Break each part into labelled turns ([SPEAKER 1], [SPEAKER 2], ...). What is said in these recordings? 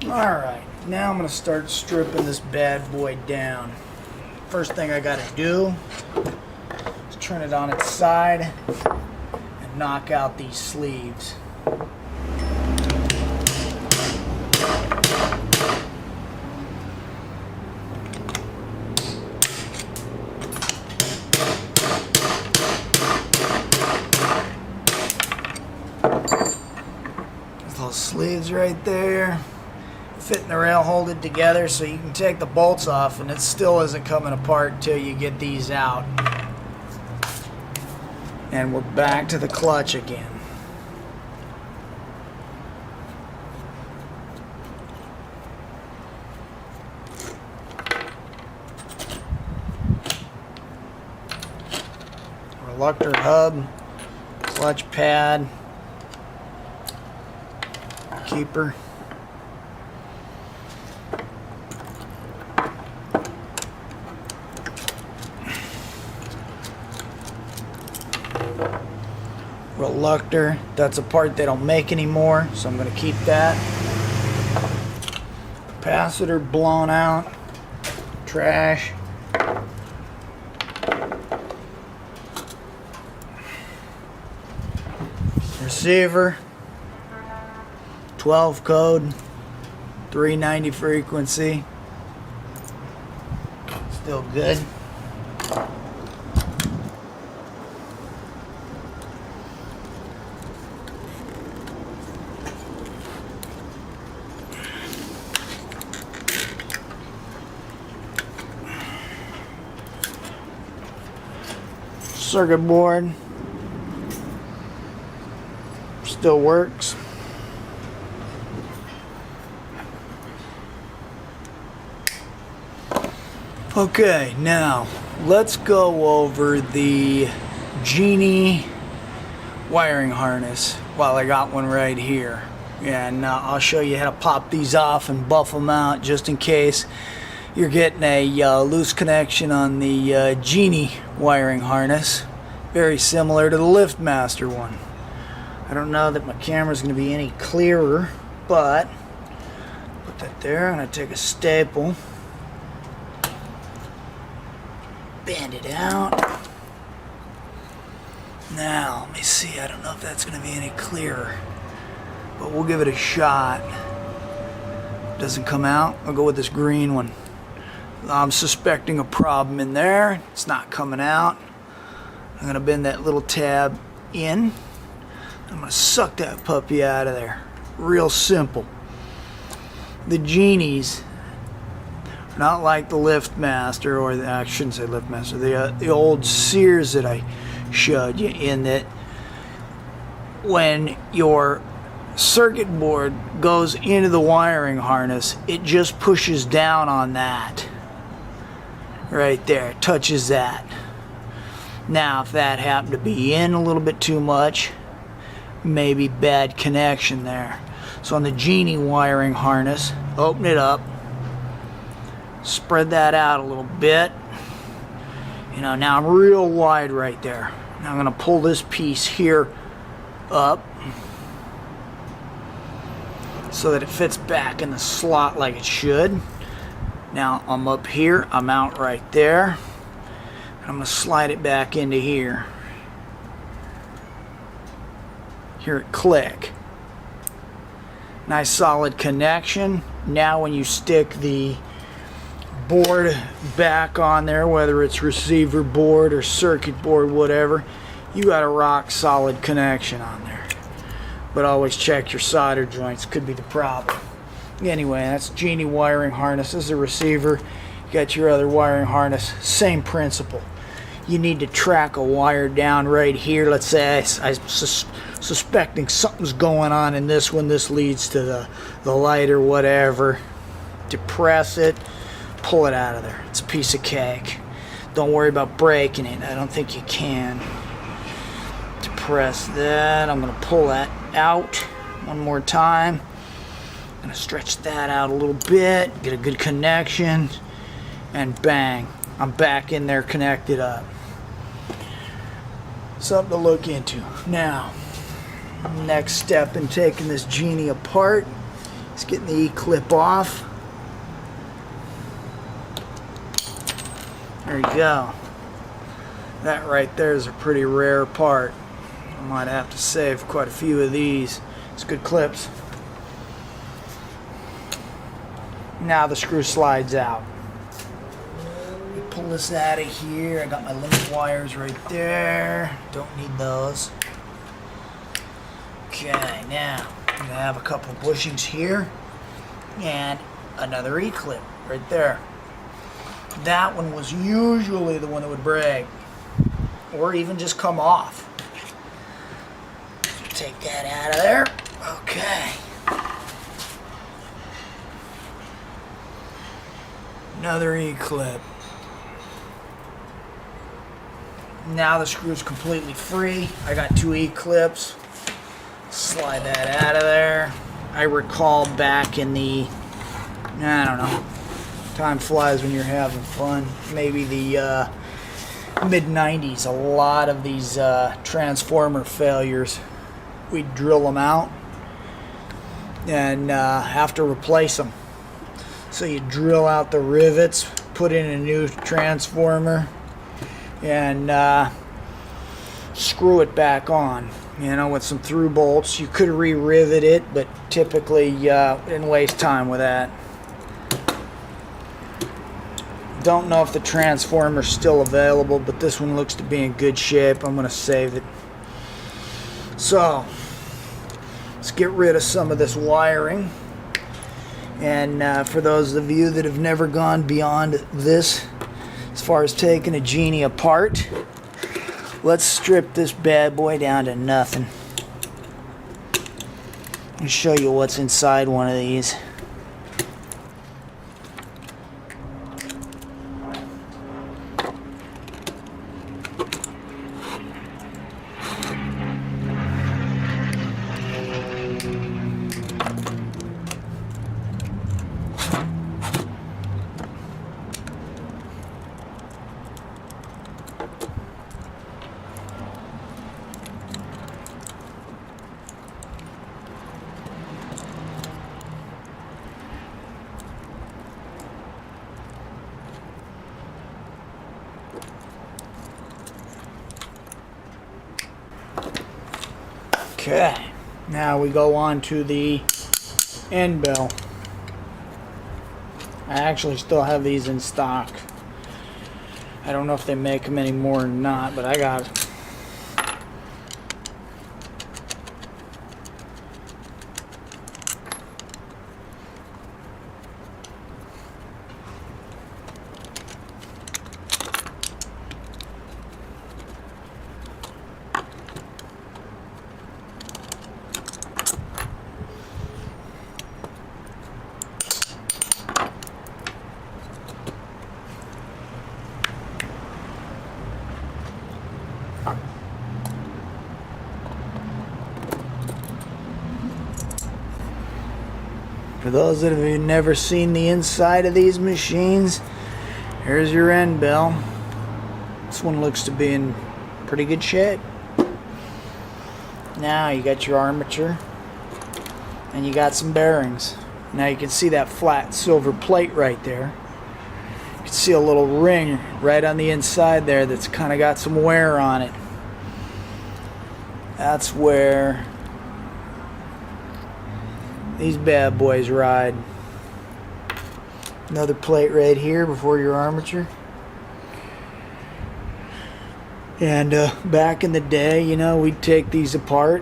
[SPEAKER 1] Alright, now I'm going to start stripping this bad boy down. First thing I got to do is turn it on its side and knock out these sleeves. Those sleeves right there fit in the rail, hold it together so you can take the bolts off, and it still isn't coming apart until you get these out. And we're back to the clutch again. Reluctor hub, clutch pad, keeper. Reluctor, that's a part they don't make anymore, so I'm going to keep that. Capacitor blown out, trash. Receiver, 12 code, 390 frequency, still good. Circuit board still works. Okay, now let's go over the Genie wiring harness. Well, I got one right here, and I'll show you how to pop these off and buff them out just in case you're getting a loose connection on the Genie wiring harness. Very similar to the LiftMaster one. I don't know that my camera's going to be any clearer, but put that there. I'm going to take a staple, bend it out. Now, let me see. I don't know if that's going to be any clearer, but we'll give it a shot. Doesn't come out, I'll go with this green one. I'm suspecting a problem in there. It's not coming out. I'm going to bend that little tab in. I'm going to suck that puppy out of there. Real simple. The Genies are not like the LiftMaster, or I shouldn't say LiftMaster, the old Sears that I showed you, in that when your circuit board goes into the wiring harness, it just pushes down on that. Right there, touches that. Now, if that happened to be in a little bit too much, maybe bad connection there. So on the Genie wiring harness, open it up, spread that out a little bit. You know, now I'm real wide right there. Now I'm going to pull this piece here up so that it fits back in the slot like it should. Now I'm up here, I'm out right there. I'm going to slide it back into here. Hear it click. Nice solid connection. Now when you stick the board back on there, whether it's receiver board or circuit board, whatever, you got a rock solid connection on there. But always check your solder joints, could be the problem. Anyway, that's Genie wiring harness. This is a receiver. You got your other wiring harness. Same principle. You need to track a wire down right here. Let's say I'm suspecting something's going on in this one. This leads to the light or whatever. Depress it. Pull it out of there. It's a piece of cake. Don't worry about breaking it. I don't think you can. Depress that. I'm going to pull that out one more time. I'm going to stretch that out a little bit. Get a good connection. And bang. I'm back in there connected up. Something to look into. Now, next step in taking this Genie apart Just getting the E-clip off. There you go. That right there is a pretty rare part. I might have to save quite a few of these. It's good clips. Now the screw slides out. Let me pull this out of here. I got my limit wires right there. Don't need those. Okay, now I'm going to have a couple of bushings here and another E-clip right there. That one was usually the one that would break or even just come off. Take that out of there. Okay. Another E-clip. Now the screw is completely free. I got 2 E-clips. Slide that out of there. I recall back in the, I don't know, time flies when you're having fun, maybe the mid-90s, a lot of these transformer failures, we'd drill them out and have to replace them. So you drill out the rivets, put in a new transformer, and screw it back on. You know, with some through bolts. You could re-rivet it, but typically didn't waste time with that. Don't know if the transformer's still available, but this one looks to be in good shape. I'm going to save it. So, let's get rid of some of this wiring. And for those of you that have never gone beyond this, as far as taking a Genie apart, let's strip this bad boy down to nothing and show you what's inside one of these. Okay, now we go on to the end bell. I actually still have these in stock. I don't know if they make them anymore or not, but I got it. For those that have never seen the inside of these machines, here's your end bell. This one looks to be in pretty good shape. Now you got your armature and you got some bearings. Now you can see that flat silver plate right there. You can see a little ring right on the inside there that's kind of got some wear on it. That's where these bad boys ride. Another plate right here before your armature. And back in the day, you know, we'd take these apart,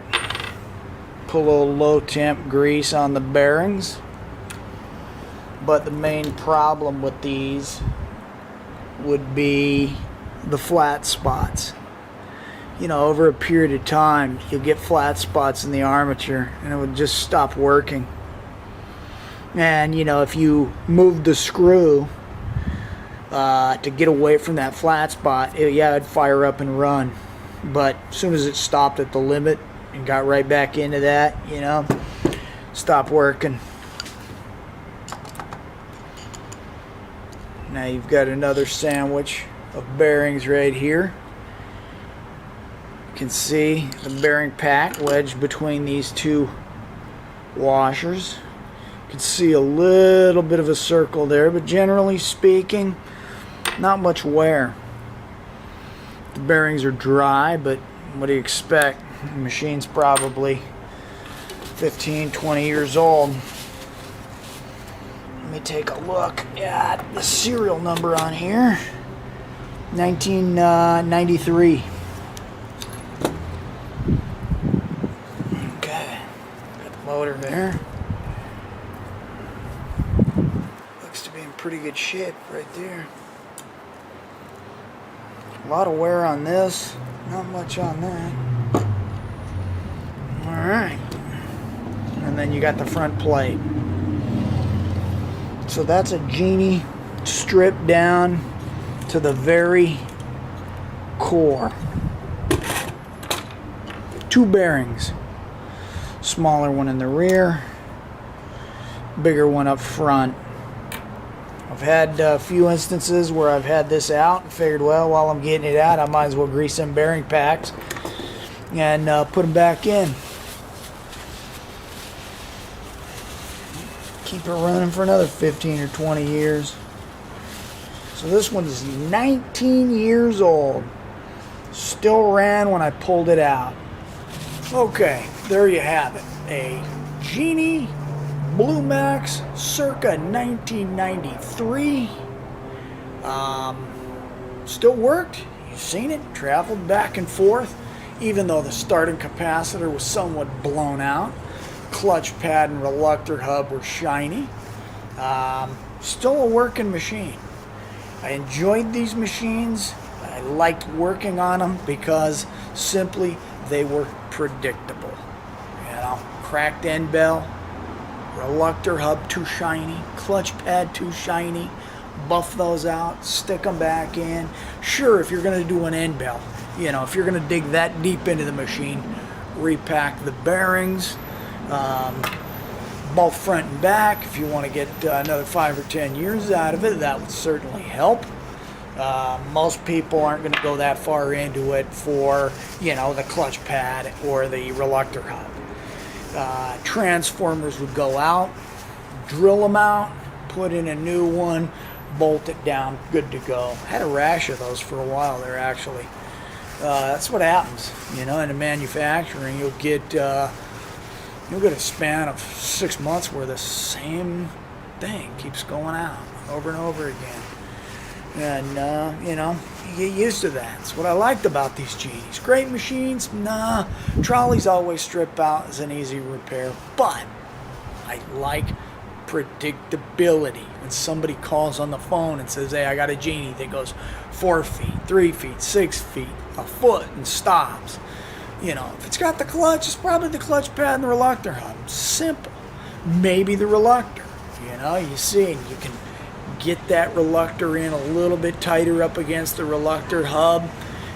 [SPEAKER 1] put a little low temp grease on the bearings. But the main problem with these would be the flat spots. You know, over a period of time, you'll get flat spots in the armature and it would just stop working. And, you know, if you moved the screw to get away from that flat spot, it'd fire up and run. But as soon as it stopped at the limit and got right back into that, you know, stopped working. Now you've got another sandwich of bearings right here. You can see the bearing pack wedged between these two washers. You can see a little bit of a circle there, but generally speaking, not much wear. The bearings are dry, but what do you expect? The machine's probably 15, 20 years old. Let me take a look at the serial number on here. 1993. Okay, got the motor there. Looks to be in pretty good shape right there. A lot of wear on this, not much on that. Alright. And then you got the front plate. So that's a Genie stripped down to the very core. 2 bearings. Smaller one in the rear, bigger one up front. I've had a few instances where I've had this out and figured, well, while I'm getting it out, I might as well grease some bearing packs and put them back in. Keep it running for another 15 or 20 years. So this one is 19 years old. Still ran when I pulled it out. Okay, there you have it. A Genie Blue Max circa 1993. Still worked. You've seen it. Traveled back and forth. Even though the starting capacitor was somewhat blown out. Clutch pad and reluctor hub were shiny. Still a working machine. I enjoyed these machines. I liked working on them because simply they were predictable. You know, cracked end bell, reluctor hub too shiny, clutch pad too shiny, buff those out, stick them back in. Sure, if you're going to do an end bell, you know, if you're going to dig that deep into the machine, repack the bearings, both front and back. If you want to get another 5 or 10 years out of it, that would certainly help. Most people aren't going to go that far into it for, you know, the clutch pad or the reluctor hub. Transformers would go out, drill them out, put in a new one, bolt it down, good to go. Had a rash of those for a while there, actually. That's what happens, you know, in the manufacturing. You'll get a span of 6 months where the same thing keeps going out over and over again. And, you know, you get used to that. That's what I liked about these Genies. Great machines? Nah. Trolleys always strip out as an easy repair. But I like predictability. When somebody calls on the phone and says, hey, I got a Genie that goes 4 feet, 3 feet, 6 feet, a foot, and stops. You know, if it's got the clutch, it's probably the clutch pad and the reluctor hub. Simple. Maybe the reluctor. You know, you see, you can get that reluctor in a little bit tighter up against the reluctor hub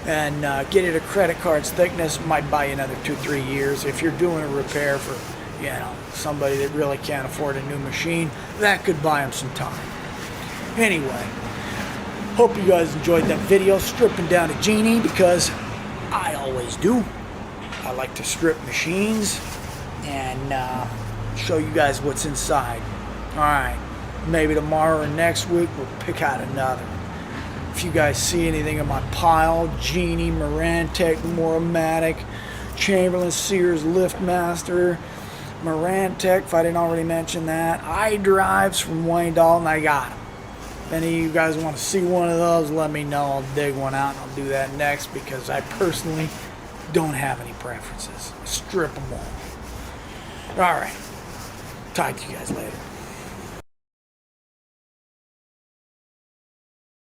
[SPEAKER 1] and get it a credit card's thickness. Might buy you another 2-3 years. If you're doing a repair for, you know, somebody that really can't afford a new machine, that could buy them some time. Anyway, hope you guys enjoyed that video stripping down a Genie, because I always do. I like to strip machines and show you guys what's inside. Alright, maybe tomorrow or next week we'll pick out another. If you guys see anything in my pile, Genie, Marantec, Moromatic, Chamberlain, Sears, Liftmaster, Marantec, if I didn't already mention that, iDrives from Wayne Dalton, I got them. If any of you guys want to see one of those, let me know. I'll dig one out and I'll do that next, because I personally don't have any preferences. Strip them all. Alright. Talk to you guys later.